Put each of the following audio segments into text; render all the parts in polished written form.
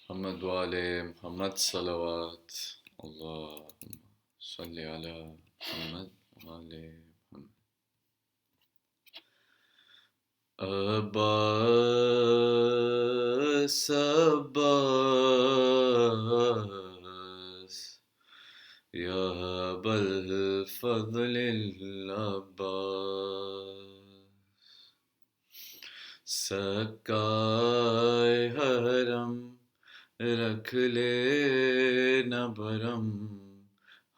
محمد وآل محمد صلوات. اللهم صل على محمد وآل محمد. عباس عباس یا ابا الفضل العباس سکائے حرم رکھ لے نہ بھرم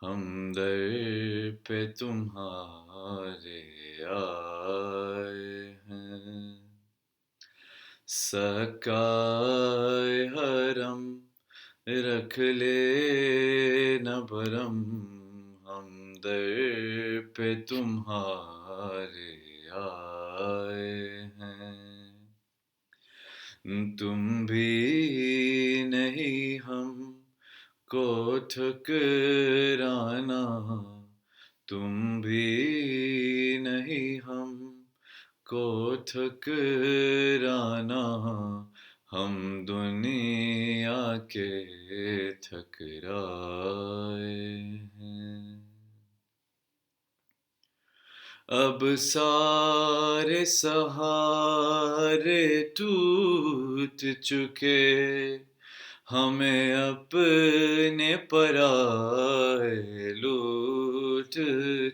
ہم در پہ تمہارے آئے ہیں سکائے حرم رکھ لے نہ بھرم ہم در پہ تمہارے آئے ہیں تم بھی نہیں ہم کو ٹھکرانا تم بھی نہیں ہم کو ٹھکرانا ہم دنیا کے ٹھکرائے ہیں اب سارے سہارے ٹوٹ چکے ہمیں اپنے پرائے لوٹ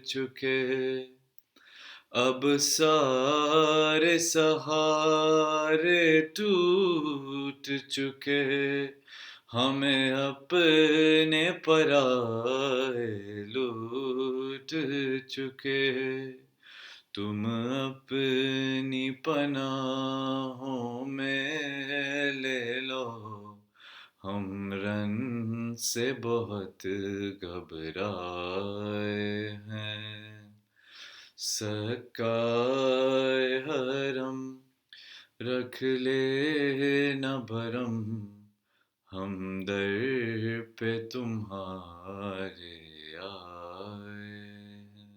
چکے اب سارے سہارے ٹوٹ چکے ہمیں اپنے پرائے لوٹ چکے تم اپنی پناہوں میں لے لو ہم رن سے بہت گھبرائے ہیں سکائے حرم رکھ لے نہ بھرم ہم در پہ تمہارے آئے ہیں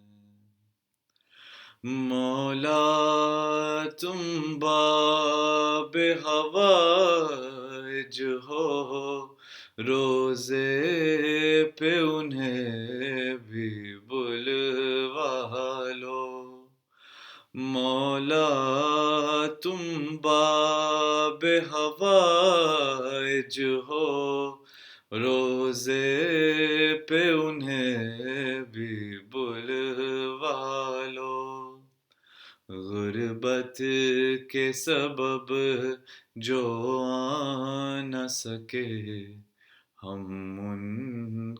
مولا تم باب حوائج ہو روزے پہ انہیں بھی بلوا لو مولا تم باب حوائج ہو روزے پہ انہیں بھی بلوا لو غربت کے سبب جو آ نہ سکے ہم ان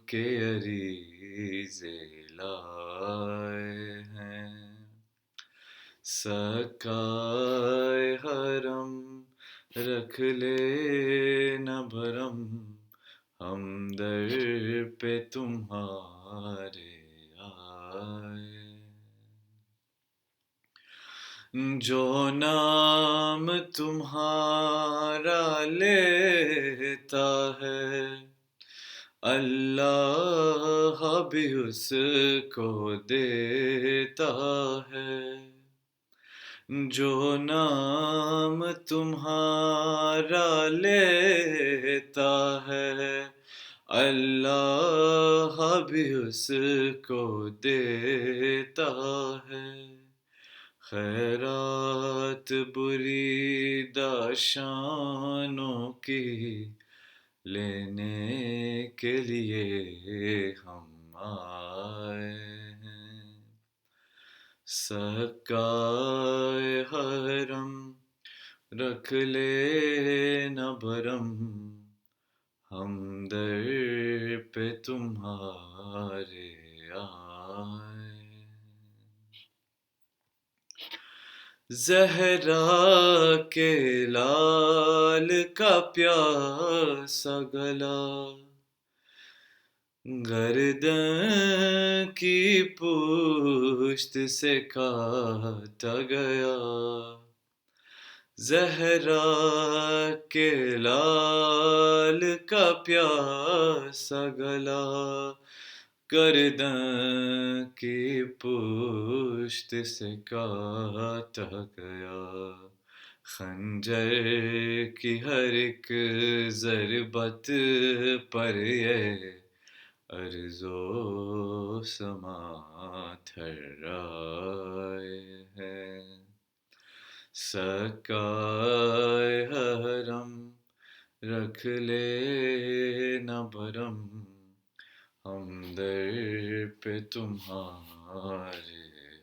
کے عریضے لائے ہیں سکائے حرم رکھ لے نہ بھرم ہم در پہ تمہارے آئے جو نام تمہارا لیتا ہے اللہ بھی اس کو دیتا ہے جو نام تمہارا لیتا ہے اللہ بھی اس کو دیتا ہے خیرات بریدہ شانوں کی لینے کے لیے ہم آئے ہیں سکائے حرم رکھ لے نہ بھرم ہم در پہ تمہارے آئے زہرا کے لال کا پیاسا گلا گردن کی پشت سے کاٹا گیا زہرا کے لال کا پیاسا گلا گردن کی پشت سے کاٹا گیا خنجر کی ہر ایک ضربت پر یہ ارض و سما تھرائے ہے، سکائے حرم رکھ لے نہ بھرم، ہم در پہ تمہارے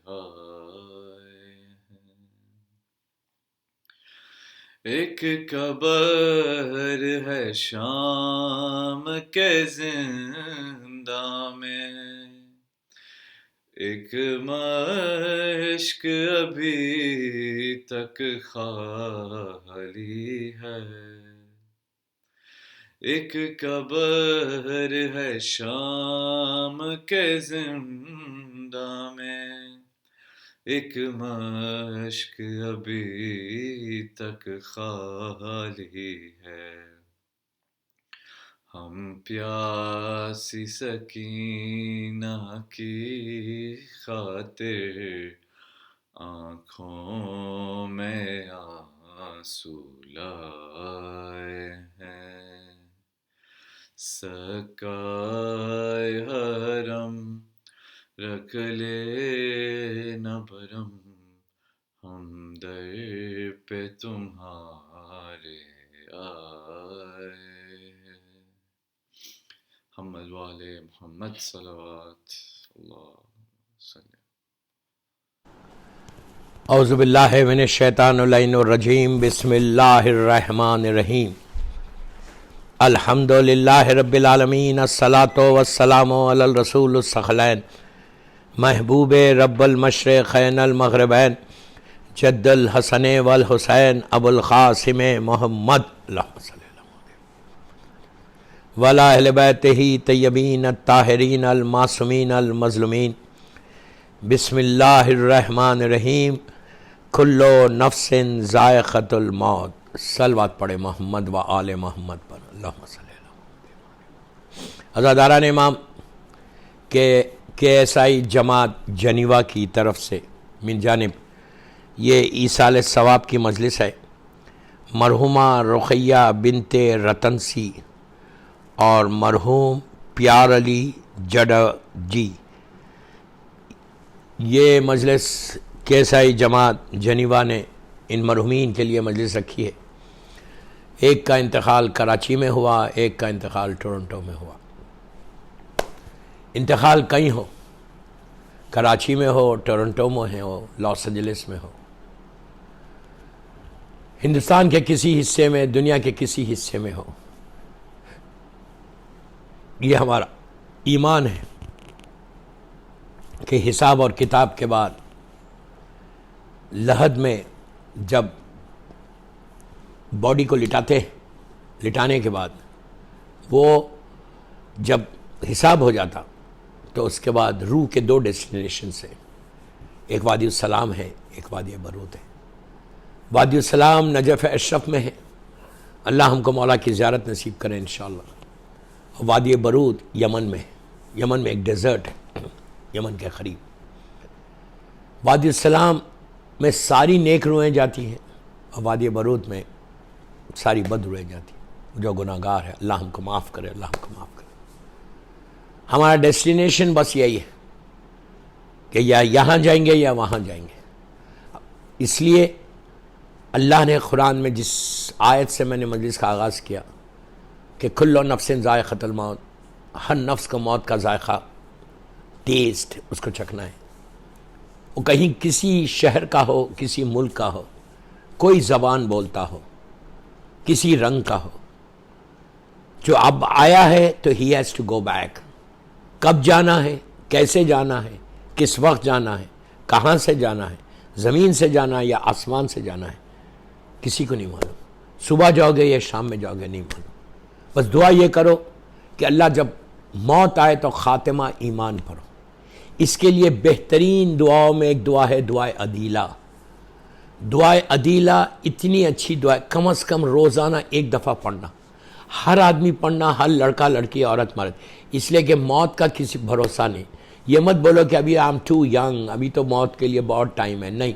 آئے ہیں۔ ایک قبر ہے شام کے زندہ میں، ایک مشک ابھی تک خالی ہے، ایک قبر ہے شام کے زندہ میں، ایک مشک ابھی تک خالی ہے، ہم پیاسی سکینہ کی خاطر آنکھوں میں آنسو لائے ہیں، سکائے حرم رکھ لے نہ بھرم، ہم در پہ تمہارے آئے ہیں۔ محمد والے محمد صلوات اللہ وسلم۔ اعوذ باللہ من الشیطان اللعین الرجیم، بسم اللہ الرحمن الرحیم، الحمد للہ رب العالمین، الصلاۃ والسلام علی الرسول الثقلین، محبوب رب المشرقین المغربین، جد الحسن والحسین، ابو القاسم محمد، اللہم صلی اللہ وعلی اہل بیتہ طیبین الطاہرین المعصومین المظلومین۔ بسم اللہ الرحمن الرحیم، کل نفس ذائقۃ الموت۔ صلوات پڑھے محمد و آل محمد پر، اللہم صلی اللہ علیہ وسلم۔ عزاداران امام کے ایس آئی جماعت جنیوا کی طرف سے من جانب یہ ایصال ثواب کی مجلس ہے۔ مرحومہ رقیہ بنت رتنسی اور مرحوم پیار علی جڈا جی، یہ مجلس کیسائی جماعت جنیوا نے ان مرحومین کے لیے مجلس رکھی ہے۔ ایک کا انتقال کراچی میں ہوا، ایک کا انتقال ٹورنٹو میں ہوا۔ انتقال کہیں ہو، کراچی میں ہو، ٹورنٹو میں ہو، لاس اینجلس میں ہو، ہندوستان کے کسی حصے میں، دنیا کے کسی حصے میں ہو، یہ ہمارا ایمان ہے کہ حساب اور کتاب کے بعد لحد میں جب باڈی کو لٹانے کے بعد وہ جب حساب ہو جاتا تو اس کے بعد روح کے دو ڈیسٹینیشن سے، ایک وادی السلام ہے، ایک وادی برود ہے۔ وادی السلام نجف اشرف میں ہے، اللہ ہم کو مولا کی زیارت نصیب کرے انشاءاللہ۔ وادی برود یمن میں ہے، یمن میں ایک ڈیزرٹ ہے، یمن کے قریب۔ وادی السلام میں ساری نیک روحیں جاتی ہیں اور وادی برود میں ساری بد روحیں جاتی ہیں۔ جو گناہ گار ہے اللہ ہم کو معاف کرے، اللہ ہم کو معاف کرے۔ ہمارا ڈیسٹینیشن بس یہی ہے کہ یا یہاں جائیں گے یا وہاں جائیں گے۔ اس لیے اللہ نے قرآن میں جس آیت سے میں نے مجلس کا آغاز کیا کہ کل نفس ذائقۃ الموت، ہر نفس کو موت کا ذائقہ، ٹیسٹ اس کو چکھنا ہے۔ وہ کہیں کسی شہر کا ہو، کسی ملک کا ہو، کوئی زبان بولتا ہو، کسی رنگ کا ہو، جو اب آیا ہے تو he has to go back. کب جانا ہے، کیسے جانا ہے، کس وقت جانا ہے، کہاں سے جانا ہے، زمین سے جانا ہے یا آسمان سے جانا ہے، کسی کو نہیں معلوم۔ صبح جاؤ گے یا شام میں جاؤ گے، نہیں معلوم۔ بس دعا یہ کرو کہ اللہ جب موت آئے تو خاتمہ ایمان پر ہو۔ اس کے لیے بہترین دعاؤں میں ایک دعا ہے دعائے عدیلہ۔ دعائے عدیلہ اتنی اچھی دعا ہے، کم از کم روزانہ ایک دفعہ پڑھنا، ہر آدمی پڑھنا، ہر لڑکا لڑکی عورت مرد، اس لیے کہ موت کا کسی بھروسہ نہیں۔ یہ مت بولو کہ ابھی آئی ایم ٹو ینگ، ابھی تو موت کے لیے بہت ٹائم ہے، نہیں۔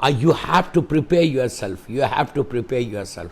You have to prepare yourself. You have to prepare yourself.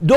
2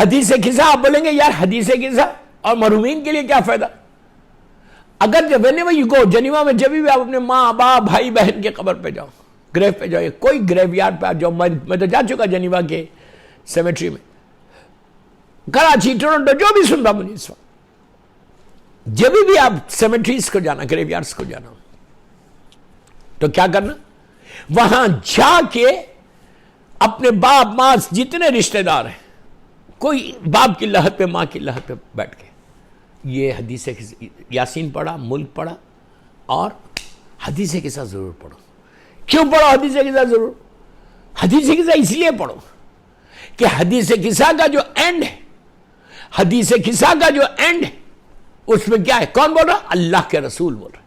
حدیث قصہ آپ بولیں گے یار حدیث قصہ اور مرحومین کے لیے کیا فائدہ؟ اگر whenever you go جنیوا میں جب بھی آپ اپنے ماں باپ بھائی بہن کے قبر پہ جاؤ، گریو پہ جاؤ، کوئی گریو یارڈ پہ جاؤ، میں تو جا چکا جنیوا کے سیمیٹری میں، کراچی، ٹورنٹو، جو بھی سن رہا مجھے اس وقت، جب بھی آپ سیمیٹریز کو جانا، گریو یارڈز کو جانا، تو کیا کرنا؟ وہاں جا کے اپنے باپ ماں جتنے رشتہ دار ہیں، کوئی باپ کی لحد پہ ماں کی لحد پہ بیٹھ کے یہ حدیث یاسین پڑھا، ملک پڑھا، اور حدیث قصہ ضرور پڑھو۔ کیوں پڑھو حدیث قصہ ضرور؟ حدیث قصہ اس لیے پڑھو کہ حدیث قصہ کا جو اینڈ ہے، حدیث قصہ کا جو اینڈ ہے اس میں کیا ہے؟ کون بول رہا؟ اللہ کے رسول بول رہے،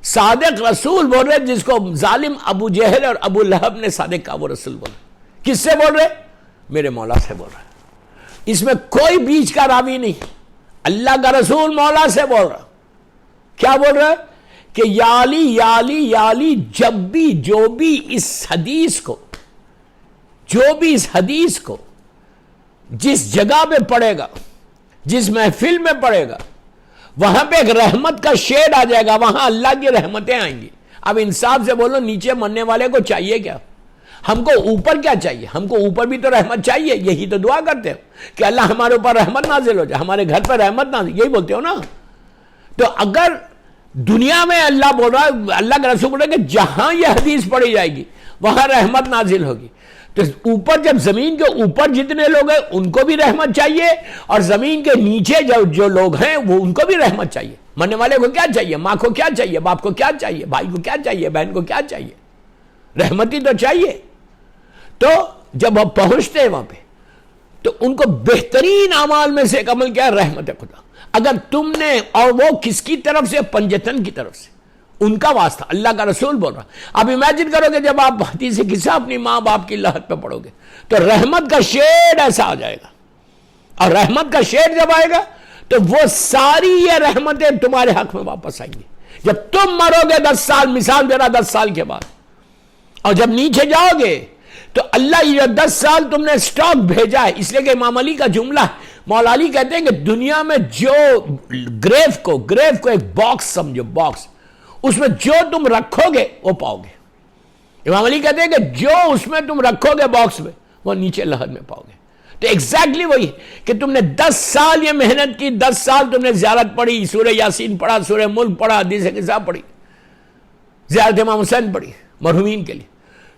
صادق رسول بول رہے، جس کو ظالم ابو جہل اور ابو لہب نے صادق کہا وہ رسول بول رہے۔ کس سے بول رہے؟ میرے مولا سے بول رہے۔ اس میں کوئی بیچ کا راوی نہیں، اللہ کا رسول مولا سے بول رہا۔ کیا بول رہا ہے؟ کہ یالی یالی یالی، جب بھی جو بھی اس حدیث کو جس جگہ پہ پڑھے گا، جس محفل میں پڑھے گا، وہاں پہ ایک رحمت کا شیڈ آ جائے گا، وہاں اللہ کی رحمتیں آئیں گی۔ اب انصاف سے بولو، نیچے مرنے والے کو چاہیے کیا؟ ہم کو اوپر کیا چاہیے؟ ہم کو اوپر بھی تو رحمت چاہیے، یہی تو دعا کرتے ہو کہ اللہ ہمارے اوپر رحمت نازل ہو جائے، ہمارے گھر پر رحمت نازل، یہی بولتے ہو نا۔ تو اگر دنیا میں اللہ بول رہا ہے، اللہ کا رسول بول رہا ہے کہ جہاں یہ حدیث پڑھی جائے گی وہاں رحمت نازل ہوگی، تو اوپر جب زمین کے اوپر جتنے لوگ ہیں ان کو بھی رحمت چاہیے، اور زمین کے نیچے جو لوگ ہیں وہ ان کو بھی رحمت چاہیے۔ مرنے والے کو کیا چاہیے؟ ماں کو کیا چاہیے؟ باپ کو کیا چاہیے؟ بھائی کو کیا چاہیے؟ بہن کو کیا چاہیے؟ رحمتی تو چاہیے۔ تو جب آپ پہنچتے ہیں وہاں پہ تو ان کو بہترین اعمال میں سے ایک عمل کیا ہے؟ رحمت خدا۔ اگر تم نے، اور وہ کس کی طرف سے؟ پنجتن کی طرف سے، ان کا واسطہ، اللہ کا رسول بول رہا۔ اب امیجن کرو کہ جب آپ حدیث قصہ اپنی ماں باپ کی لحد پہ پڑھو گے تو رحمت کا شیڈ ایسا آ جائے گا، اور رحمت کا شیڈ جب آئے گا تو وہ ساری یہ رحمتیں تمہارے حق میں واپس آئیں گی۔ جب تم مرو گے 10 سال، مثال دے رہا 10 سال کے بعد، اور جب نیچے جاؤ گے تو اللہ یہ 10 سال تم نے سٹاک بھیجا ہے، اس لیے کہ امام علی کا جملہ ہے، مولا علی کہتے ہیں کہ دنیا میں جو گریو کو ایک باکس سمجھو، باکس، اس میں جو تم رکھو گے وہ پاؤ گے۔ امام علی کہتے ہیں کہ جو اس میں تم رکھو گے باکس میں وہ نیچے لحد میں پاؤ گے۔ تو ایگزیکٹلی وہی کہ تم نے 10 سال یہ محنت کی، 10 سال تم نے زیارت پڑھی، سورہ یاسین پڑھا، سورہ ملک پڑھا، حدیث قصہ پڑھی، زیارت امام حسین پڑھی مرحومین کے لیے،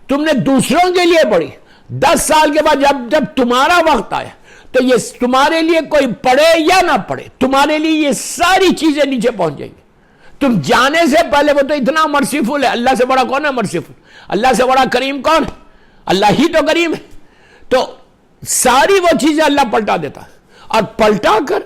تم نے دوسروں کے لیے پڑھی۔ 10 سال کے بعد جب تمہارا وقت آیا تو یہ تمہارے لیے کوئی پڑھے یا نہ پڑھے، تمہارے لیے یہ ساری چیزیں نیچے پہنچ جائیں گی۔ تم جانے سے پہلے، وہ تو اتنا مرسیفل ہے، اللہ سے بڑا کون ہے مرسیفل؟ اللہ سے بڑا کریم کون ہے؟ اللہ ہی تو کریم ہے۔ تو ساری وہ چیزیں اللہ پلٹا دیتا ہے، اور پلٹا کر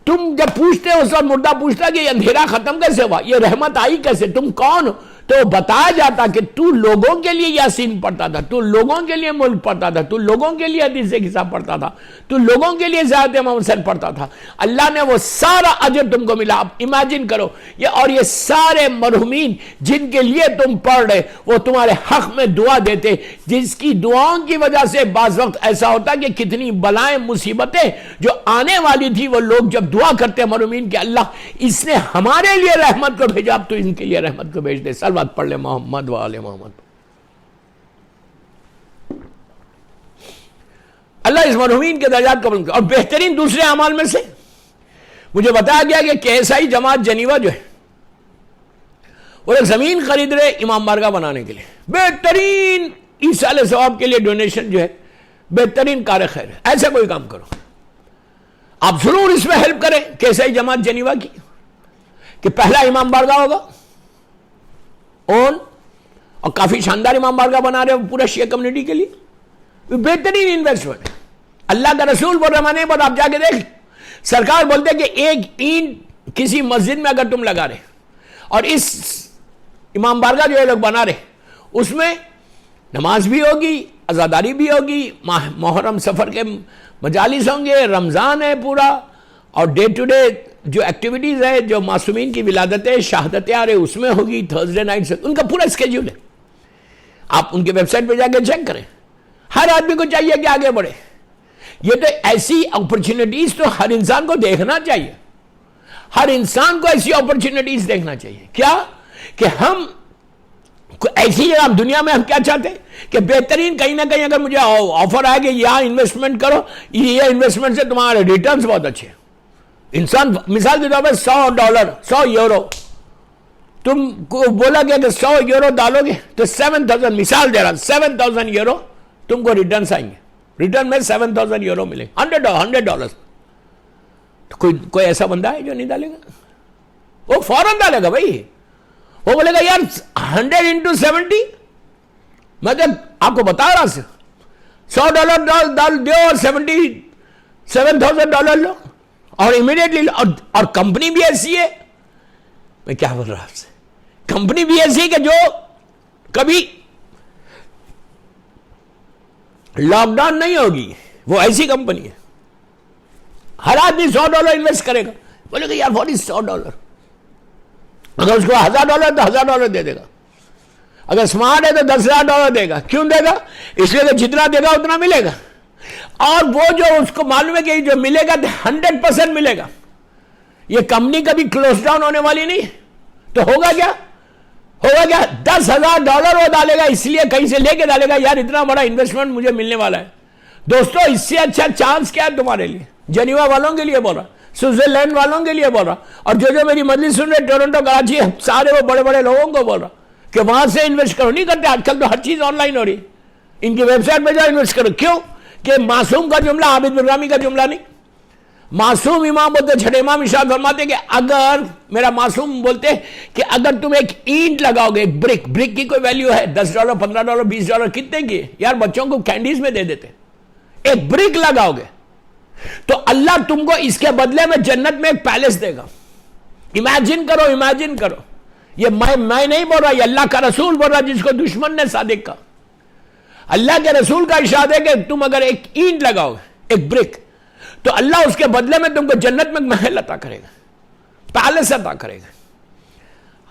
تم جب پوچھتے ہو، اس وقت مردہ پوچھتا ہے کہ یہ اندھیرا ختم کیسے ہوا، یہ رحمت آئی کیسے، تم کون ہو؟ تو بتایا جاتا کہ تو لوگوں کے لیے یاسین پڑھتا تھا، تو لوگوں کے لیے ملک پڑھتا تھا، تو لوگوں کے لیے حدیث قصہ پڑھتا تھا، تو لوگوں کے لیے زیارت امام حسین پڑھتا تھا۔ اللہ نے وہ سارا اجر تم کو ملا۔ اب امیجن کرو یہ سارے مرحومین جن کے لیے تم پڑھ رہے، وہ تمہارے حق میں دعا دیتے، جس کی دعاؤں کی وجہ سے بعض وقت ایسا ہوتا کہ کتنی بلائیں مصیبتیں جو آنے والی تھی، وہ لوگ جب دعا کرتے مرحومین کہ اللہ اس نے ہمارے لیے رحمت کو بھیجا، اب تو ان کے لیے رحمت کو بھیج دے۔ بات پڑھ لے محمد و آل محمد۔ اللہ اس مرحومین کے درجات کو بلند کرے۔ اور بہترین دوسرے اعمال میں سے مجھے بتایا گیا کہ کیسائی جماعت جنیوا جو ہے وہ ایک زمین خرید رہے امام بارگاہ بنانے کے لیے، بہترین ایصال ثواب کے لیے ڈونیشن جو ہے، بہترین کار خیر ہے۔ ایسا کوئی کام کرو، آپ ضرور اس میں ہیلپ کریں کیسائی جماعت جنیوا کی، کہ پہلا امام بارگاہ ہوگا اور کافی شاندار امام بارگاہ بنا رہے ہیں پورا شیعہ کمیونٹی کے لیے، بہترین انویسٹمنٹ۔ اللہ کا رسول بول رہا ہے، آپ جا کے دیکھ، سرکار بولتے کہ ایک اینٹ کسی مسجد میں اگر تم لگا رہے اور اس امام بارگاہ جو ہے لوگ بنا رہے، اس میں نماز بھی ہوگی، عزاداری بھی ہوگی، محرم سفر کے مجالس ہوں گے، رمضان ہے پورا، اور ڈے ٹو ڈے جو ایکٹیویٹیز ہے، جو معصومین کی ولادتیں شہادتیں آ رہے اس میں ہوگی، تھرسڈے نائٹ سے ان کا پورا اسکیڈول ہے۔ آپ ان کے ویب سائٹ پہ جا کے چیک کریں۔ ہر آدمی کو چاہیے کہ آگے بڑھے، یہ تو ایسی اپرچونٹیز تو ہر انسان کو دیکھنا چاہیے, ہر انسان کو ایسی اپرچونٹیز دیکھنا چاہیے. کیا کہ ہم ایسی جگہ دنیا میں ہم کیا چاہتے ہیں کہ بہترین کہیں نہ کہیں اگر مجھے آفر آئے کہ یہاں انویسٹمنٹ کرو, یہ انویسٹمنٹ سے تمہارے ریٹرنز بہت اچھے ہیں. انسان مثال کے طور پہ $100 $100 تم کو بولا گیا کہ $100 ڈالو گے تو 7,000 مثال دے رہا €7,000 تم کو ریٹرنز آئیں گے, ریٹرن میں €7,000 ملیں گے. $100 تو کوئی ایسا بندہ ہے جو نہیں ڈالے گا؟ وہ فوراً ڈالے گا بھائی. وہ بولے گا یار 100 into 70, میں تو آپ کو بتا رہا ہوں $100 ڈال دو اور $7,000 لو اور امیڈیٹلی لو. اور کمپنی بھی ایسی ہے, میں کیا بول رہا ہوں آپ سے, کمپنی بھی ایسی ہے کہ جو کبھی لاک ڈاؤن نہیں ہوگی, وہ ایسی کمپنی ہے. ہر آدمی $100 انویسٹ کرے گا, بولے گا یار واٹ از $100, اگر اس کو $1,000 تو $1,000 دے دے گا, اگر اسمارٹ ہے تو $10,000 دے گا. کیوں دے گا؟ اس لیے کہ جتنا دے گا اتنا ملے گا, اور وہ جو اس کو معلوم ہے کہ جو ملے گا 100% ملے گا. یہ کمپنی کبھی کلوز ڈاؤن ہونے والی نہیں, تو ہوگا کیا $10,000 وہ ڈالے گا, اس لیے کہیں سے لے کے ڈالے گا یار اتنا بڑا انویسٹمنٹ مجھے ملنے والا ہے. دوستو اس سے اچھا چانس کیا ہے تمہارے لیے؟ جنیوا والوں کے لیے بول رہا, سوئٹزرلینڈ والوں کے لیے بول رہا, اور جو میری مجلس سن رہے ٹورنٹو کراچی سارے وہ بڑے بڑے لوگوں کو بول رہا کہ وہاں سے انویسٹ کرو. نہیں کرتے, آج کل تو ہر چیز آن لائن ہو رہی, ان کی ویب سائٹ پہ جاؤ انویسٹ کرو. کیوں کہ معصوم کا جملہ عابد بن کا جملہ نہیں. معصوم امام بولتے, چھٹے امام ارشاد فرماتے کہ اگر میرا معصوم بولتے کہ اگر تم ایک اینٹ لگاؤ گے, ایک برک کی کوئی ویلیو ہے $10 $15 $20 کتنے کی, یار بچوں کو کینڈیز میں دے دیتے. ایک برک لگاؤ گے تو اللہ تم کو اس کے بدلے میں جنت میں ایک پیلس دے گا. امیجن کرو. یہ میں نہیں بول رہا, یہ اللہ کا رسول بول رہا, جس کو دشمن نے صادق کہا. اللہ کے رسول کا ارشاد ہے کہ تم اگر ایک اینٹ لگاؤ گے, ایک برک, تو اللہ اس کے بدلے میں تم کو جنت میں محل عطا کرے گا, پیلس عطا کرے گا.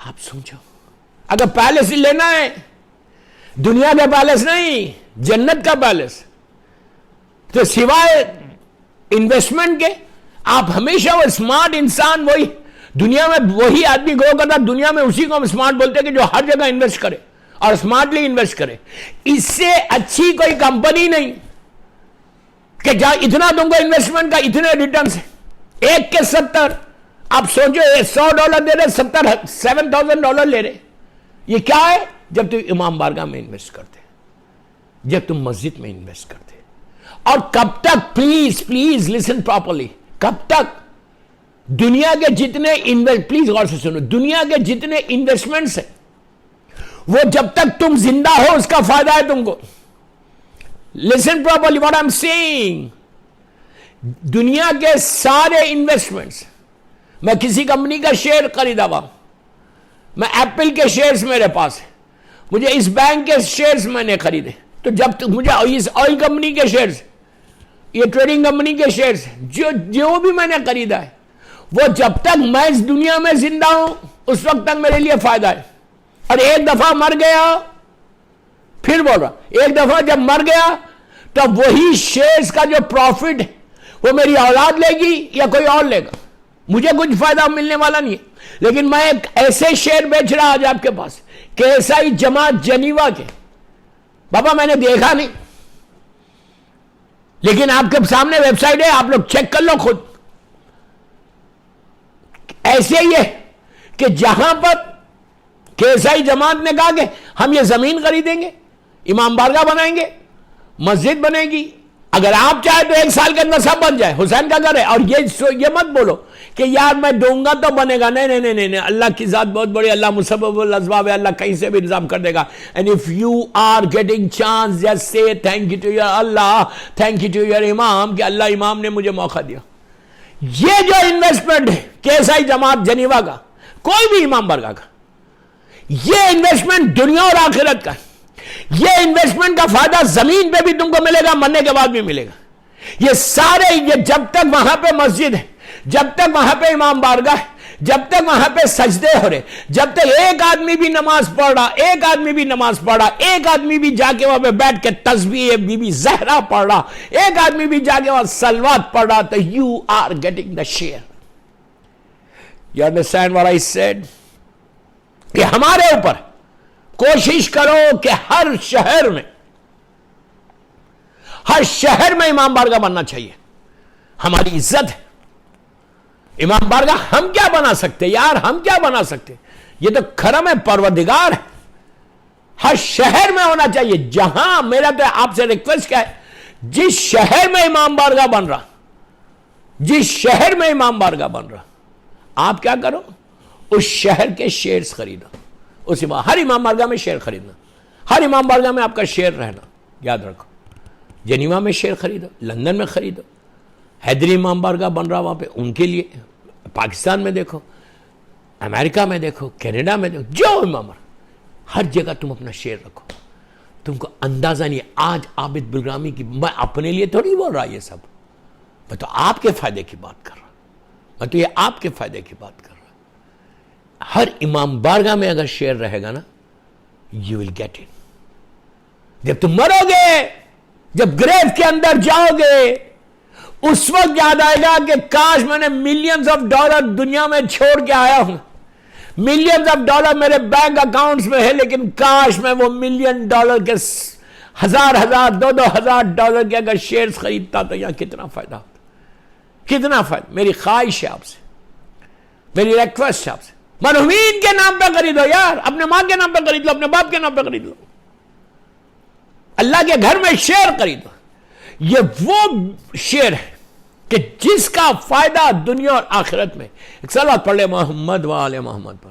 آپ سمجھو, اگر پیلس لینا ہے, دنیا کا پیلس نہیں, جنت کا پیلس, تو سوائے انویسٹمنٹ کے آپ ہمیشہ وہ اسمارٹ انسان, وہی دنیا میں وہی آدمی گرو کرتا, دنیا میں اسی کو ہم اسمارٹ بولتے ہیں کہ جو ہر جگہ انویسٹ کرے اور اسمارٹلی انویسٹ کرے. اس سے اچھی کوئی کمپنی نہیں کہ جہاں اتنا تم کو انویسٹمنٹ کا اتنے ریٹرنز ہیں, 1 کے 70. آپ سوچو $100 دے رہے, $7,000 لے رہے. یہ کیا ہے؟ جب تم امام بارگاہ میں انویسٹ کرتے, جب تم مسجد میں انویسٹ کرتے. اور کب تک, پلیز لسن پراپرلی, کب تک دنیا کے جتنے پلیز غور سے سنو, دنیا کے جتنے انویسٹمنٹس ہیں وہ جب تک تم زندہ ہو اس کا فائدہ ہے تم کو. Listen properly what I am saying. دنیا کے سارے انویسٹمنٹس, میں کسی کمپنی کا شیئر خریدا ہوا, میں ایپل کے شیئرز میرے پاس ہیں, مجھے اس بینک کے شیئرز میں نے خریدے, تو جب تک مجھے اس آئل کمپنی کے شیئرز, یہ ٹریڈنگ کمپنی کے شیئرز, جو بھی میں نے خریدا ہے, وہ جب تک میں اس دنیا میں زندہ ہوں اس وقت تک میرے لیے فائدہ ہے. اور ایک دفعہ مر گیا, پھر بول رہا, ایک دفعہ جب مر گیا تو وہی شیئرز کا جو پروفٹ وہ میری اولاد لے گی یا کوئی اور لے گا, مجھے کچھ فائدہ ملنے والا نہیں ہے. لیکن میں ایک ایسے شیئر بیچ رہا آج آپ کے پاس کہ ایسائی جماعت جنیوا کے, بابا میں نے دیکھا نہیں, لیکن آپ کے سامنے ویب سائٹ ہے, آپ لوگ چیک کر لو خود. ایسے ہی ہے کہ جہاں پر کیسائی جماعت نے کہا کہ ہم یہ زمین خریدیں گے, امام بارگاہ بنائیں گے, مسجد بنے گی, اگر آپ چاہیں تو 1 سال کے اندر سب بن جائے, حسین کا گھر ہے. اور یہ مت بولو کہ یار میں دوں گا تو بنے گا, نہیں, اللہ کی ذات بہت بڑی, اللہ مسبب الاسباب ہے, اللہ کہیں سے بھی انتظام کر دے گا. And if you are getting chance, just say thank you to your Allah, thank you to your imam, کہ اللہ امام نے مجھے موقع دیا. یہ جو انویسٹمنٹ ہے کیسائی جماعت جنیوا کا, کوئی بھی امام بارگاہ کا, یہ انویسٹمنٹ دنیا اور آخرت کا, یہ انویسٹمنٹ کا فائدہ زمین پہ بھی تم کو ملے گا, مرنے کے بعد بھی ملے گا. یہ سارے, یہ جب تک وہاں پہ مسجد ہے, جب تک وہاں پہ امام بارگاہ ہے, جب تک وہاں پہ سجدے ہو رہے, جب تک ایک آدمی بھی نماز پڑھ رہا, ایک آدمی بھی نماز پڑھ رہا, ایک آدمی بھی جا کے وہاں پہ بیٹھ کے تسبیح بی بی زہرا پڑھ رہا, ایک آدمی بھی جا کے وہاں صلوات پڑھ رہا, تو you are getting the share. You understand what I said? کہ ہمارے اوپر کوشش کرو کہ ہر شہر میں امام بارگاہ بننا چاہیے. ہماری عزت ہے امام بارگاہ. ہم کیا بنا سکتے یار, ہم کیا بنا سکتے؟ یہ تو کرم پروردگار ہے. ہر شہر میں ہونا چاہیے. جہاں میرا تو آپ سے ریکویسٹ کیا ہے, جس شہر میں امام بارگاہ بن رہا, جس شہر میں امام بارگاہ بن رہا, آپ کیا کرو, اس شہر کے شیئرز خریدو. ہر امام بارگاہ میں شیئر خریدنا, ہر امام بارگاہ میں آپ کا شیئر رہنا. یاد رکھو, جنیوا میں شیئر خریدو, لندن میں خریدو, حیدری امام بارگاہ بن رہا وہاں پہ ان کے لیے, پاکستان میں دیکھو, امریکہ میں دیکھو, کینیڈا میں دیکھو, جو امام ہر جگہ تم اپنا شیئر رکھو. تم کو اندازہ نہیں. آج عابد بلرامی کی, میں اپنے لیے تھوڑی بول رہا یہ سب, میں تو آپ کے فائدے کی بات کر رہا, میں تو یہ آپ کے فائدے کی بات کر رہا. ہر امام بارگاہ میں اگر شیئر رہے گا نا, you will get it. جب تم مرو گے, جب گریو کے اندر جاؤ گے, اس وقت یاد آئے گا کہ کاش میں نے ملینز آف ڈالر دنیا میں چھوڑ کے آیا ہوں, ملینز آف ڈالر میرے بینک اکاؤنٹس میں ہے, لیکن کاش میں وہ ملین ڈالر کے ہزار دو ہزار ڈالر کے اگر شیئرز خریدتا تو یہاں کتنا فائدہ ہوتا, کتنا فائدہ. میری خواہش ہے آپ سے, میری ریکویسٹ ہے آپ سے, مرحومین کے نام پہ خریدو یار, اپنے ماں کے نام پہ خرید لو, اپنے باپ کے نام پہ خرید لو, اللہ کے گھر میں شیئر خریدو. یہ وہ شیئر ہے کہ جس کا فائدہ دنیا اور آخرت میں. ایک صلوات پڑھ لے محمد و آل محمد پر.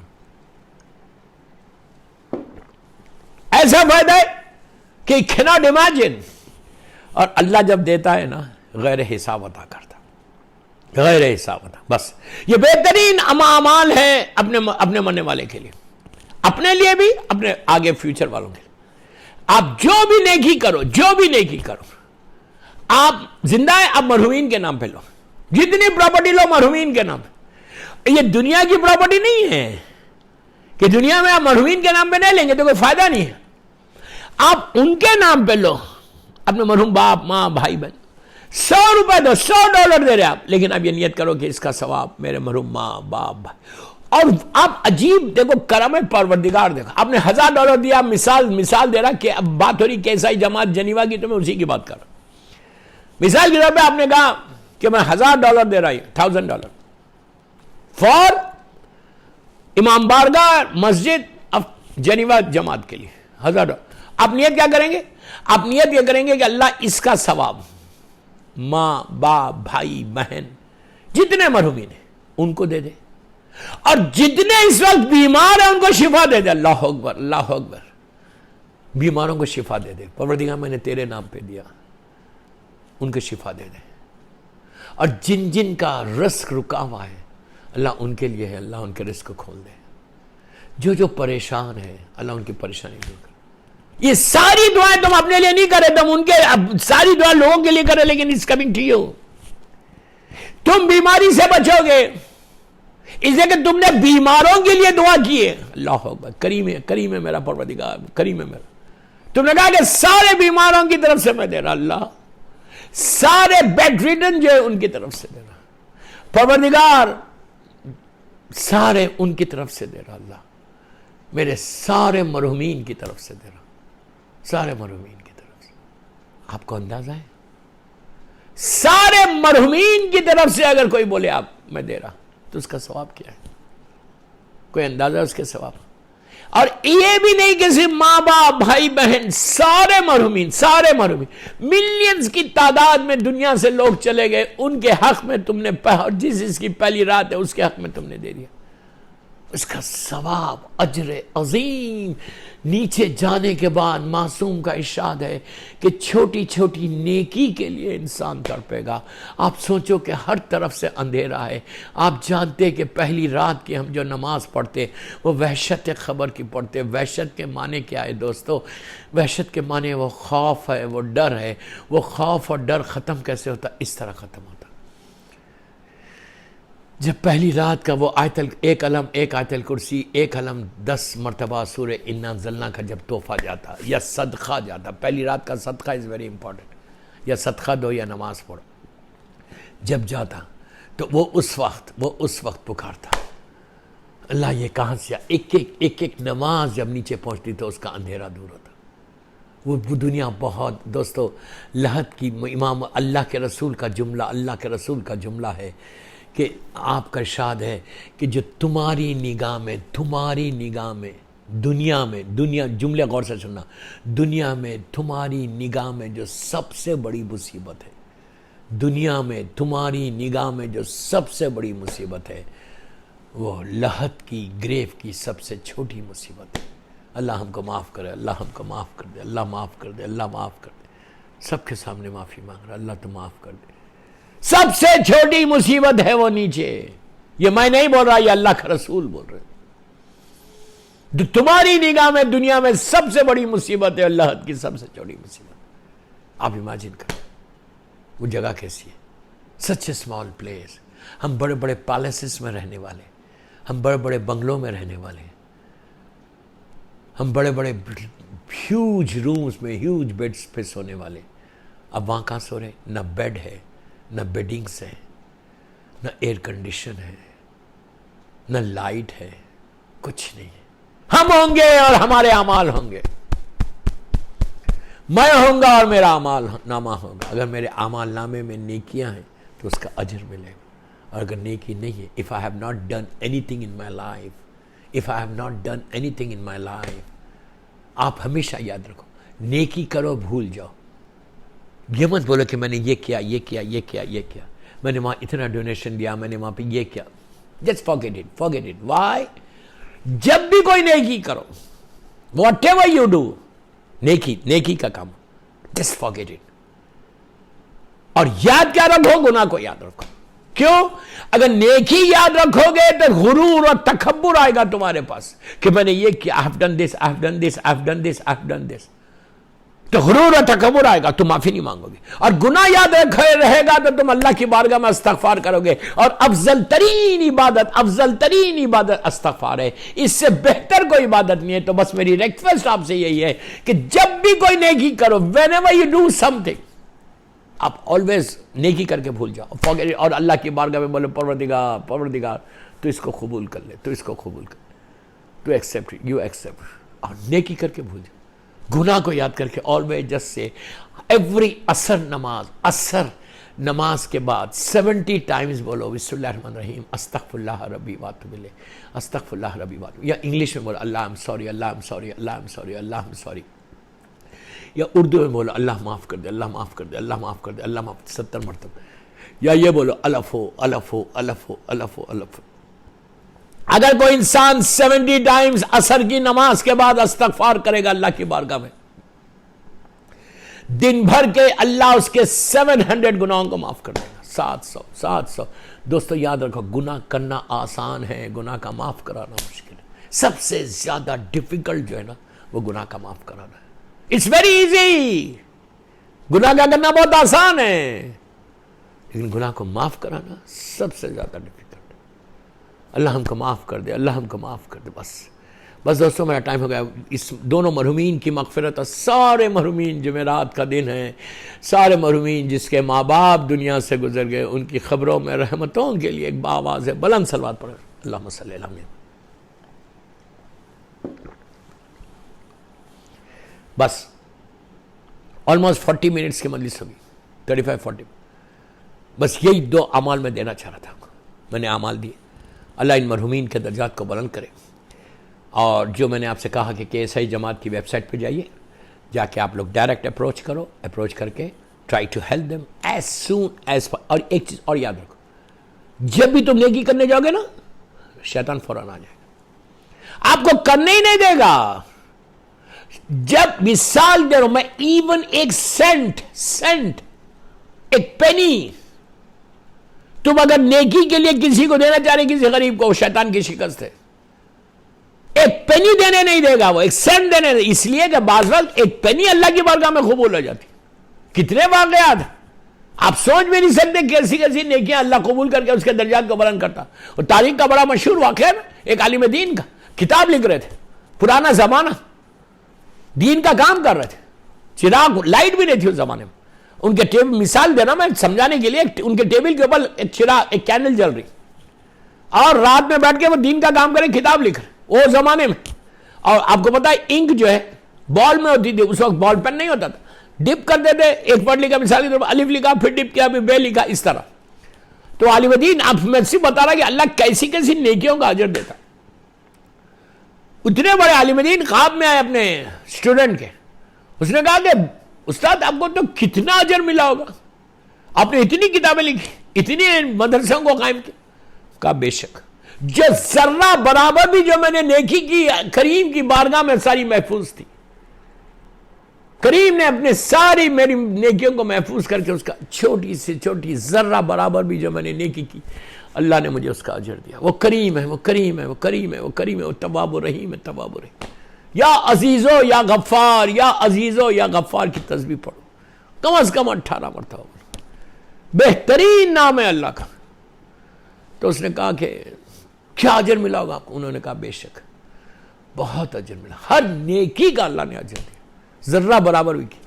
ایسا فائدہ ہے کہ cannot imagine. اور اللہ جب دیتا ہے نا, غیر حساب عطا کرتا, غیر حساب عطا. بس یہ بہترین اعمال ہے اپنے مرنے والے کے لیے, اپنے لیے بھی, اپنے آگے فیوچر والوں کے لیے. آپ جو بھی نیکی کرو, جو بھی نیکی کرو, آپ زندہ ہیں, آپ مرحومین کے نام پہ لو. جتنی پراپرٹی لو مرحومین کے نام پہ. یہ دنیا کی پراپرٹی نہیں ہے کہ دنیا میں آپ مرحومین کے نام پہ نہیں لیں گے تو کوئی فائدہ نہیں ہے. آپ ان کے نام پہ لو, اپنے مرحوم باپ ماں بھائی بہن. 100 روپے دو, $100 دے رہے آپ, لیکن اب یہ نیت کرو کہ اس کا ثواب میرے مرحوم ماں باپ بھائی. اور آپ عجیب دیکھو, کرم پروردگار دیکھو. آپ نے $1000 دیا, مثال دے رہا کہ اب بات ہو رہی کیسائی جماعت جنیوا کی, تو میں اسی کی بات کر رہا ہوں. مثال کے طور پہ آپ نے کہا کہ میں $1000 دے رہا ہوں, $1000 فار امام بارگاہ مسجد آف جنیوا جماعت کے لیے, $1000. آپ نیت کیا کریں گے؟ آپ نیت کیا کریں گے کہ اللہ اس کا ثواب ماں باپ بھائی بہن جتنے مرحومین ہیں ان کو دے دے, اور جتنے اس وقت بیمار ہیں ان کو شفا دے دے. اللہ اکبر, اللہ اکبر. بیماروں کو شفا دے دے. پروردگار میں نے تیرے نام پہ دیا, ان کو شفا دے دے. اور جن جن کا رزق رکا ہوا ہے اللہ ان کے لیے ہے, اللہ ان کے رزق کو کھول دے. جو جو پریشان ہے اللہ ان کی پریشانی دور کر. یہ ساری دعائیں تم اپنے لیے نہیں کرے, تم ان کے ساری دعا لوگوں کے لیے کرے, لیکن اس کمنگ ٹو یو. تم بیماری سے بچو گے اس لیے کہ تم نے بیماروں کے لیے دعا کی ہے. اللہ اکبر. کریم ہے, کریم ہے میرا پروردگار, کریم ہے میرا. تم نے کہا کہ سارے بیماروں کی طرف سے میں دے رہا, اللہ سارے بیڈ ریڈن جو ہے ان کی طرف سے دے رہا, پروردگار سارے ان کی طرف سے دے رہا, اللہ میرے سارے مرحومین کی طرف سے دے رہا, سارے مرحومین کی طرف سے. آپ کو اندازہ ہے سارے مرحومین کی طرف سے اگر کوئی بولے آپ میں دے رہا تو اس کا ثواب کیا ہے؟ کوئی اندازہ اس کے ثواب؟ اور یہ بھی نہیں کہ صرف ماں باپ بھائی بہن, سارے مرحومین, سارے مرحومین ملینز کی تعداد میں دنیا سے لوگ چلے گئے, ان کے حق میں تم نے جس کی پہلی رات ہے اس کے حق میں تم نے دے دیا. اس کا ثواب اجر عظیم. نیچے جانے کے بعد معصوم کا ارشاد ہے کہ چھوٹی چھوٹی نیکی کے لیے انسان تڑپے گا. آپ سوچو کہ ہر طرف سے اندھیرا ہے. آپ جانتے کہ پہلی رات کی ہم جو نماز پڑھتے وہ وحشت خبر کی پڑھتے. وحشت کے معنی کیا ہے دوستو؟ وحشت کے معنی وہ خوف ہے, وہ ڈر ہے. وہ خوف اور ڈر ختم کیسے ہوتا؟ اس طرح ختم ہوتا. جب پہلی رات کا وہ ایک علم ایک آیت الکرسی ایک علم 10 مرتبہ سورہ انا انزلنا کا جب تحفہ جاتا یا صدقہ جاتا، پہلی رات کا صدقہ از ویری امپورٹنٹ، یا صدقہ دو یا نماز پڑھو، جب جاتا تو وہ اس وقت پکارتا اللہ یہ کہاں سے ایک نماز جب نیچے پہنچتی تو اس کا اندھیرا دور ہوتا۔ وہ دنیا بہت دوستو لحد کی امام اللہ کے رسول کا جملہ ہے کہ آپ کا ارشاد ہے کہ جو تمہاری نگاہ میں دنیا جملے غور سے سننا، دنیا میں تمہاری نگاہ میں جو سب سے بڑی مصیبت ہے، دنیا میں تمہاری نگاہ میں جو سب سے بڑی مصیبت ہے وہ لحد کی گریف کی سب سے چھوٹی مصیبت ہے۔ اللہ ہم کو معاف کرے، اللہ ہم کو معاف کر دے، اللہ معاف کر دے، اللہ معاف کر دے۔ سب کے سامنے معافی مانگ رہا، اللہ تو معاف کر دے۔ سب سے چھوٹی مصیبت ہے وہ نیچے، یہ میں نہیں بول رہا، یہ اللہ کا رسول بول رہے۔ تمہاری نگاہ میں دنیا میں سب سے بڑی مصیبت ہے اللہ کی سب سے چھوٹی مصیبت۔ آپ امیجن کریں وہ جگہ کیسی ہے، سچ اے اسمال پلیس۔ ہم بڑے بڑے پیلیسز میں رہنے والے، ہم بڑے بڑے بنگلوں میں رہنے والے ہیں، ہم بڑے بڑے ہیوج رومز میں ہیوج بیڈز پہ سونے والے، اب وہاں کہاں سو رہے؟ نہ بیڈ ہے، نہ بیڈنگز ہیں، نہ ایئر کنڈیشن ہے، نہ لائٹ ہے، کچھ نہیں ہے۔ ہم ہوں گے اور ہمارے اعمال ہوں گے، میں ہوں گا اور میرا اعمال نامہ ہوگا۔ اگر میرے اعمال نامے میں نیکیاں ہیں تو اس کا اجر ملے گا، اور اگر نیکی نہیں ہے، if I have not done anything in my life، آپ ہمیشہ یاد رکھو نیکی کرو بھول جاؤ، یہ مت بولو کہ میں نے یہ کیا، میں نے وہاں اتنا ڈونیشن دیا، میں نے وہاں پہ یہ کیا۔ just forget it۔ why؟ جب بھی کوئی نیکی کرو، whatever you do، نیکی کا کام، just forget it۔ اور یاد کیا رکھو؟ گناہ کو یاد رکھو۔ کیوں؟ اگر نیکی یاد رکھو گے تو غرور اور تکبر آئے گا تمہارے پاس کہ میں نے یہ کیا، I've done this، تو غرور اور تکبر آئے گا، تم معافی نہیں مانگو گے۔ اور گناہ یاد رہے گا تو تم اللہ کی بارگاہ میں استغفار کرو گے، اور افضل ترین عبادت استغفار ہے، اس سے بہتر کوئی عبادت نہیں ہے۔ تو بس میری ریکویسٹ آپ سے یہی ہے کہ جب بھی کوئی نیکی کرو، whenever you do something، آپ آلویز نیکی کر کے بھول جاؤ، اور اللہ کی بارگاہ میں بولے پروردگار تو اس کو قبول کر لے، تو ایکسیپٹ، اور نیکی کر کے بھول جاؤ، گناہ کو یاد کر کے آلویز جسٹ سے ایوری عصر نماز کے بعد 70 ٹائمز بولو بسم اللہ الرحمن الرحیم، استغفر اللہ ربی واتوب الیہ، استغفر اللہ ربی واتوب، یا انگلش میں بولو اللہ ایم سوری، یا اردو میں بولو اللہ معاف کر دے، اللہ معاف کر دے، اللہ معاف کر دے، اللہ معاف 70 مرتبہ، یا یہ بولو الف۔ اگر کوئی انسان 70 ٹائمز عصر کی نماز کے بعد استغفار کرے گا اللہ کی بارگاہ میں، دن بھر کے اللہ اس کے 700 گناہوں کو معاف کر دے گا، 700۔ دوستو یاد رکھو، گناہ کرنا آسان ہے، گناہ کا معاف کرانا مشکل ہے۔ سب سے زیادہ ڈیفیکلٹ جو ہے نا وہ گناہ کا معاف کرانا ہے۔ اٹس ویری ایزی، گناہ کا کرنا بہت آسان ہے، لیکن گناہ کو معاف کرانا سب سے زیادہ ڈیفیکلٹ۔ اللہ ہم کو معاف کر دے، اللہ ہم کو معاف کر دے۔ بس دوستو میرا ٹائم ہو گیا۔ اس دونوں مرحومین کی مغفرت، اور سارے مرحومین جمعرات کا دن ہے، سارے مرحومین جس کے ماں باپ دنیا سے گزر گئے، ان کی خبروں میں رحمتوں کے لیے ایک باواز ہے بلند صلوات پڑھیں، اللہم صلی اللہ علیہ وسلم۔ بس آلموسٹ 40 منٹس کی مجلس ہوگی، 35-40۔ بس یہی 2 اعمال میں دینا چاہ رہا تھا، میں نے اعمال دیے۔ اللہ ان مرحومین کے درجات کو بلند کرے۔ اور جو میں نے آپ سے کہا کہ KSI جماعت کی ویب سائٹ پہ جائیے، جا کے آپ لوگ ڈائریکٹ اپروچ کر کے try to help them as soon as. اور ایک چیز اور یاد رکھو، جب بھی تم نیکی کرنے جاؤ گے نا، شیطان فوراً آ جائے گا، آپ کو کرنے ہی نہیں دے گا۔ جب مثال دے رہا ہوں میں، ایون ایک سینٹ، ایک پینی تم اگر نیکی کے لیے کسی کو دینا چاہ رہے، کسی غریب کو، شیطان کی شکست ہے، ایک پینی دینے نہیں دے گا وہ، ایک سینٹ دینے، اس لیے کہ بعض وقت ایک پینی اللہ کی بارگاہ میں قبول ہو جاتی۔ کتنے واقعات آپ سوچ بھی نہیں سکتے کیسی کیسی نیکیاں اللہ قبول کر کے اس کے درجات کو بلند کرتا. اور تاریخ کا بڑا مشہور واقعہ ہے نا, ایک عالم دین کا کتاب لکھ رہے تھے, پرانا زمانہ, دین کا کام کر رہے تھے, چراغ لائٹ بھی نہیں تھی اس زمانے میں. ان کے ٹیبل, مثال دینا میں سمجھانے کے لیے, ان کے ٹیبل کے اوپر ایک چراغ, ایک کینڈل جل رہی, اور رات میں بیٹھ کے وہ دین کا کام کریں, کتاب لکھ رہے وہ زمانے میں. اور آپ کو پتا ہے انک جو ہے بال میں ہوتی تھی, اس وقت بال پین نہیں ہوتا تھا, ڈپ کر دیتے, ایک ورڈ لکھا مثال کے طور پر الف لکھا, پھر ڈپ کیا, پھر بے لکھا, اس طرح. تو عالم دین, آپ میں صرف بتا رہا کہ اللہ کیسی کیسی نیکیوں کا اجر دیتا. اتنے بڑے عالم دین خواب میں آئے اپنے اسٹوڈنٹ کے, اس نے کہا کہ استاد آپ کو تو کتنا اجر ملا ہوگا, آپ نے اتنی کتابیں لکھی, اتنی مدرسوں کو قائم کیا. کہا بے شک, جو ذرہ برابر بھی جو میں نے نیکی کی کریم کی بارگاہ میں ساری محفوظ تھی. کریم نے اپنے ساری میری نیکیوں کو محفوظ کر کے اس کا چھوٹی سے چھوٹی ذرہ برابر بھی جو میں نے نیکی کی, اللہ نے مجھے اس کا اجر دیا. وہ کریم ہے, وہ کریم ہے, وہ کریم ہے, وہ کریم ہے, وہ تواب و رحیم ہے, تواب و رحیم. یا عزیزو یا غفار, یا عزیزو یا غفار کی تسبیح پڑھو کم از کم 18 مرتبہ, بہترین نام ہے اللہ کا. تو اس نے کہا کہ کیا اجر ملا ہوگا آپ کو؟ انہوں نے کہا بے شک بہت اجر ملا, ہر نیکی کا اللہ نے اجر دیا, ذرہ برابر بھی کی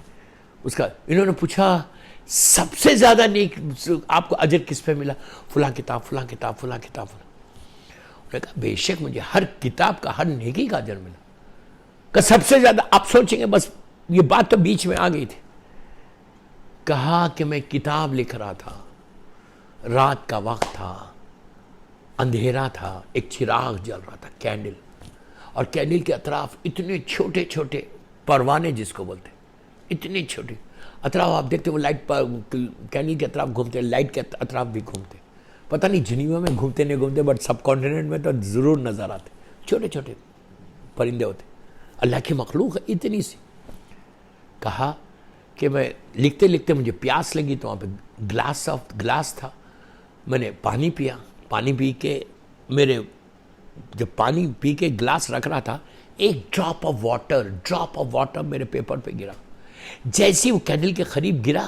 اس کا. انہوں نے پوچھا سب سے زیادہ نیک آپ کو اجر کس پہ ملا؟ فلاں کتاب, فلاں کتاب, فلاں کتاب, فلاں. انہوں نے کہا بے شک مجھے ہر کتاب کا, ہر نیکی کا اجر ملا. کہ سب سے زیادہ آپ سوچیں گے, بس یہ بات تو بیچ میں آ گئی تھی. کہا کہ میں کتاب لکھ رہا تھا, رات کا وقت تھا, اندھیرا تھا, ایک چراغ جل رہا تھا, کینڈل, اور کینڈل کے اطراف اتنے چھوٹے چھوٹے پروانے جس کو بولتے, اتنے چھوٹے اطراف. آپ دیکھتے وہ لائٹ پر کینڈل کے اطراف گھومتے, لائٹ کے اطراف بھی گھومتے. پتہ نہیں جنیوا میں گھومتے نہیں گھومتے, بٹ سب کانٹیننٹ میں تو ضرور نظر آتے. چھوٹے چھوٹے پرندے ہوتے, اللہ کی مخلوق ہے اتنی سی. کہا کہ میں لکھتے لکھتے مجھے پیاس لگی, تو وہاں پہ گلاس تھا, میں نے پانی پیا. پانی پی کے میرے, جب پانی پی کے گلاس رکھ رہا تھا, ایک ڈراپ آف واٹر میرے پیپر پہ گرا. جیسی وہ کینڈل کے قریب گرا,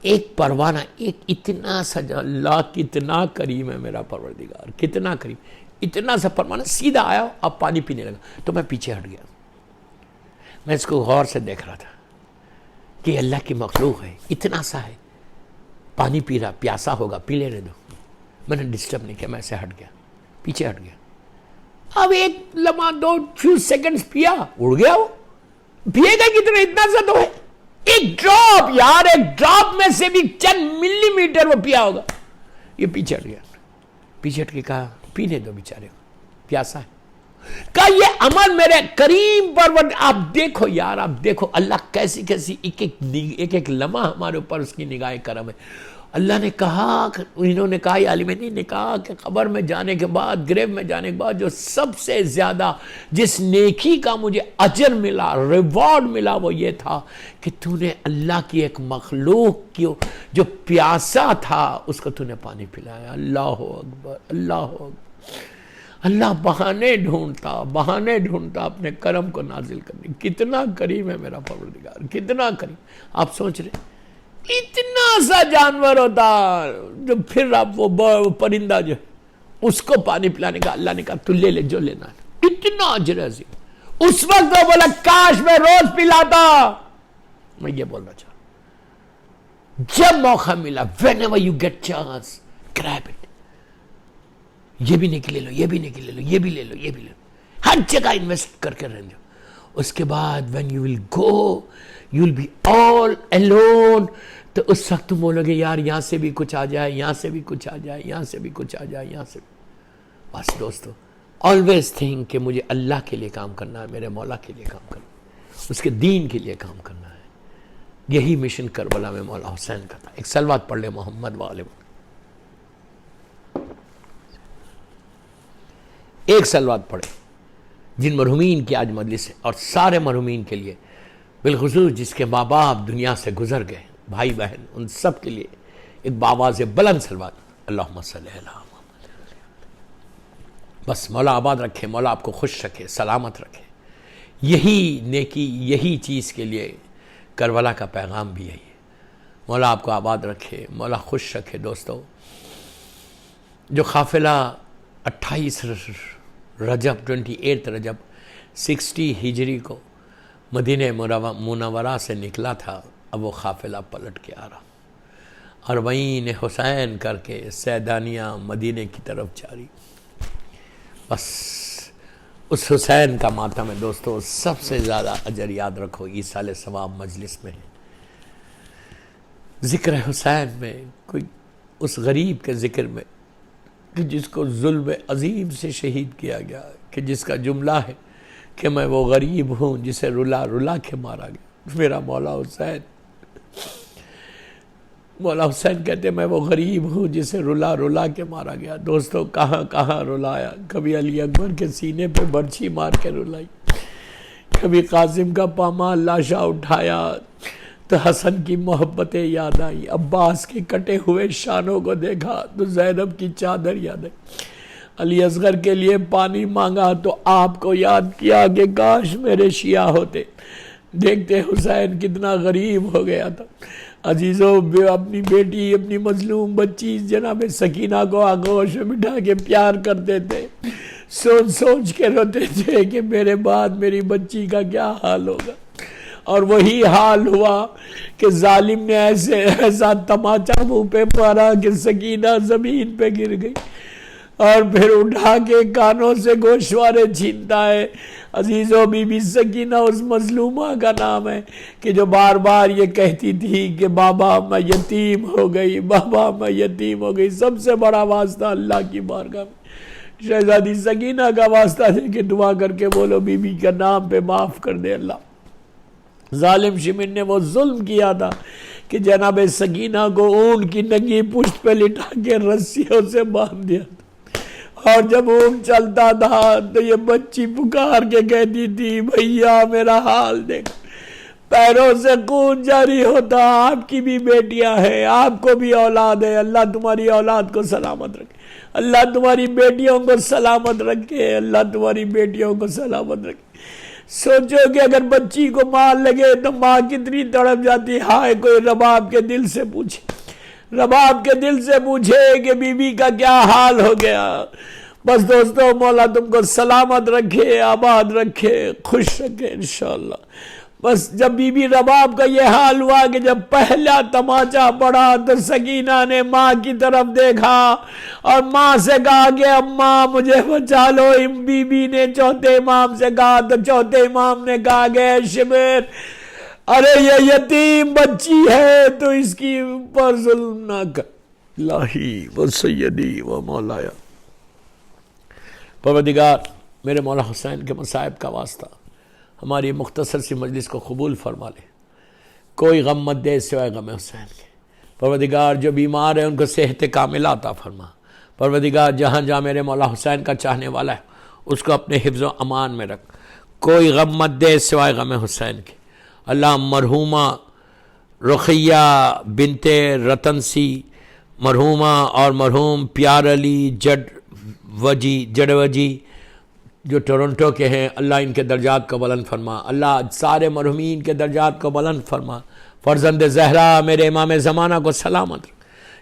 ایک پروانہ, ایک اتنا سا, اللہ کتنا کریم ہے میرا پروردگار, کتنا کریم, اتنا سا پروانہ سیدھا آیا, اب پانی پینے لگا. تو میں پیچھے ہٹ گیا. میں اس کو غور سے دیکھ رہا تھا کہ اللہ کی مخلوق ہے, اتنا سا ہے, پانی پی رہا, پیاسا ہوگا, پی لینے دو. میں نے ڈسٹرب نہیں کیا, میں ایسے ہٹ گیا, پیچھے ہٹ گیا. اب ایک لمحہ, 2 سیکنڈز پیا, اڑ گیا. وہ پیے گا کتنا, اتنا سا تو ہے, ایک ڈراپ یار, ایک ڈراپ میں سے بھی چند ملی میٹر وہ پیا ہوگا. یہ پیچھے ہٹ گیا. پیچھے ہٹ کے کہا پینے دو بیچارے کو, پیاسا ہے. کہا یہ عمل میرے کریم پر, آپ دیکھو یار, آپ دیکھو اللہ کیسی کیسی ایک لمحہ ہمارے اوپر اس کی نگاہ کرم ہے. اللہ نے کہا, انہوں نے کہا, یہ عالم دین نے کہا کہ قبر میں جانے کے بعد, گریو میں جانے کے بعد, جو سب سے زیادہ جس نیکی کا مجھے اجر ملا, ریوارڈ ملا, وہ یہ تھا کہ تو نے اللہ کی ایک مخلوق کی جو پیاسا تھا اس کو تو نے پانی پلایا. اللہ اکبر, اللہ اکبر. اللہ بہانے ڈھونڈتا اپنے کرم کو نازل کرنے. کتنا کریم ہے میرا پروردگار, کتنا کریم. آپ سوچ رہے اتنا سا جانور ہوتا, جو پھر آپ وہ پرندہ جو اس کو پانی پلانے کا, اللہ نے کہا تو لے لے جو لینا ہے. اتنا اجر عظیم. اس وقت وہ بولا کاش میں روز پلاتا. میں یہ بولنا چاہتا, جب موقع ملا, whenever you get chance, grab it. یہ بھی نکلے لو, یہ بھی نکلے لو, یہ بھی لے لو, یہ بھی لے لو, ہر جگہ انویسٹ کر کے رہنے دو. اس کے بعد when you will go, you will be all alone. تو اس وقت تم بولو گے یار یہاں سے بھی کچھ آ جائے, یہاں سے بھی کچھ آ جائے, یہاں سے بھی کچھ آ جائے, یہاں سے. بس دوستو, always think کہ مجھے اللہ کے لیے کام کرنا ہے, میرے مولا کے لیے کام کرنا ہے, اس کے دین کے لیے کام کرنا ہے. یہی مشن کربلا میں مولا حسین کا تھا. ایک صلوات پڑھ لے محمد والے. ایک صلوات پڑھے جن مرحومین کی آج مجلس ہے, اور سارے مرحومین کے لیے, بالخصوص جس کے ماں باپ دنیا سے گزر گئے, بھائی بہن, ان سب کے لیے ایک باواز بلند صلوات. اللہم صلی علی محمد. بس مولا آباد رکھے, مولا آپ کو خوش رکھے, سلامت رکھے. یہی نیکی, یہی چیز کے لیے کربلا کا پیغام بھی ہے. مولا آپ کو آباد رکھے، مولا خوش رکھے۔ دوستو، جو قافلہ 28 رجب 28 رجب 60 ہجری کو مدینہ منورہ سے نکلا تھا، اب وہ قافلہ پلٹ کے آ رہا، اور وہیں حسین کر کے سیدانیہ مدینہ کی طرف جاری۔ بس اس حسین کا ماتم ہے دوستو، سب سے زیادہ اجر یاد رکھو ایصال ثواب مجلس میں ہے، ذکر حسین میں، کوئی اس غریب کے ذکر میں کہ جس کو ظلم عظیم سے شہید کیا گیا، کہ جس کا جملہ ہے کہ میں وہ غریب ہوں جسے رلا رلا کے مارا گیا۔ میرا مولا حسین، مولا حسین کہتے ہیں میں وہ غریب ہوں جسے رلا رلا کے مارا گیا۔ دوستو، کہاں کہاں رلایا، کبھی علی اکبر کے سینے پہ برچھی مار کے رلائی، کبھی قاسم کا پامال لاشا اٹھایا تو حسن کی محبتیں یاد آئی، عباس کے کٹے ہوئے شانوں کو دیکھا تو زینب کی چادر یاد آئی، علی اصغر کے لیے پانی مانگا تو آپ کو یاد کیا کہ کاش میرے شیعہ ہوتے۔ دیکھتے حسین کتنا غریب ہو گیا تھا۔ عزیزوں، اپنی بیٹی، اپنی مظلوم بچی جناب سکینہ کو آغوش میں بٹھا کے پیار کرتے تھے، سوچ سوچ کے روتے تھے کہ میرے بعد میری بچی کا کیا حال ہوگا، اور وہی حال ہوا کہ ظالم نے ایسا تماچا منہ پہ مارا کہ سکینہ زمین پہ گر گئی، اور پھر اٹھا کے کانوں سے گوشوارے چھینتا ہے۔ عزیزوں، بی بی سکینہ اس مظلومہ کا نام ہے کہ جو بار بار یہ کہتی تھی کہ بابا میں یتیم ہو گئی، بابا میں یتیم ہو گئی۔ سب سے بڑا واسطہ اللہ کی بارگاہ میں شہزادی سکینہ کا واسطہ دے کے دعا کر کے بولو بی بی کا نام پہ معاف کر دے اللہ۔ ظالم شمن نے وہ ظلم کیا تھا کہ جناب سکینہ کو اونٹ کی ننگی پشت پہ لٹا کے رسیوں سے باندھ دیا تھا، اور جب اونٹ چلتا تھا تو یہ بچی پکار کے کہتی تھی بھیا میرا حال دیکھ، پیروں سے خون جاری ہوتا، آپ کی بھی بیٹیاں ہیں، آپ کو بھی اولاد ہے، اللہ تمہاری اولاد کو سلامت رکھے، اللہ تمہاری بیٹیوں کو سلامت رکھے، اللہ تمہاری بیٹیوں کو سلامت رکھے۔ سوچو کہ اگر بچی کو مار لگے تو ماں کتنی تڑپ جاتی۔ ہائے کوئی رباب کے دل سے پوچھے، رباب کے دل سے پوچھے کہ بی بی کا کیا حال ہو گیا۔ بس دوستو، مولا تم کو سلامت رکھے، آباد رکھے، خوش رکھے انشاءاللہ۔ بس جب بی بی رباب کا یہ حال ہوا کہ جب پہلا تماچا پڑا تو سکینہ نے ماں کی طرف دیکھا اور ماں سے کہا کہ اماں مجھے بچا لو۔ بی بی نے چوتھے امام سے کہا تو چوتھے امام نے کہا کہ اے شبیر، ارے یہ یتیم بچی ہے تو اس کی اوپر ظلم نہ کر۔ الہی و سیدی و مولایا، پروردگار میرے مولا حسین کے مصائب کا واسطہ ہماری مختصر سی مجلس کو قبول فرما لے، کوئی غم مت دے سوائے غم حسین کے۔ پروردگار جو بیمار ہیں ان کو صحت کاملہ عطا فرما۔ پروردگار جہاں جہاں میرے مولا حسین کا چاہنے والا ہے اس کو اپنے حفظ و امان میں رکھ، کوئی غم مت دے سوائے غم حسین کے۔ اللہ مرحومہ رقیہ بنت رتن سی مرحومہ اور مرحوم پیار علی جڑوجی جو ٹورنٹو کے ہیں، اللہ ان کے درجات کو بلند فرما، اللہ سارے مرحومین کے درجات کو بلند فرما۔ فرزند زہرا میرے امام زمانہ کو سلامت رکھ،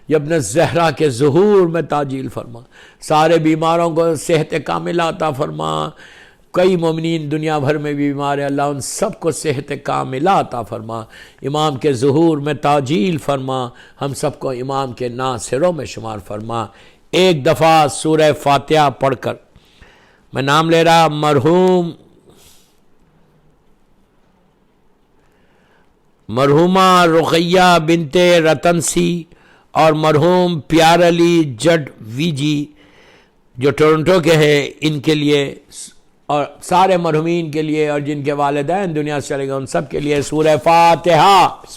یہ ابن زہرا کے ظہور میں تاجیل فرما، سارے بیماروں کو صحت کاملہ عطا فرما۔ کئی مومنین دنیا بھر میں بھی بیمار ہیں، اللہ ان سب کو صحت کاملہ عطا فرما، امام کے ظہور میں تاجیل فرما، ہم سب کو امام کے ناصروں میں شمار فرما۔ ایک دفعہ سورہ فاتحہ پڑھ کر میں نام لے رہا مرحومہ رقیہ بنت رتن سی اور مرحوم پیار علی جڈ وی جی جو ٹورنٹو کے ہیں، ان کے لیے اور سارے مرحومین کے لیے اور جن کے والدین دنیا سے چلے گئے ان سب کے لیے سورہ فاتحہ۔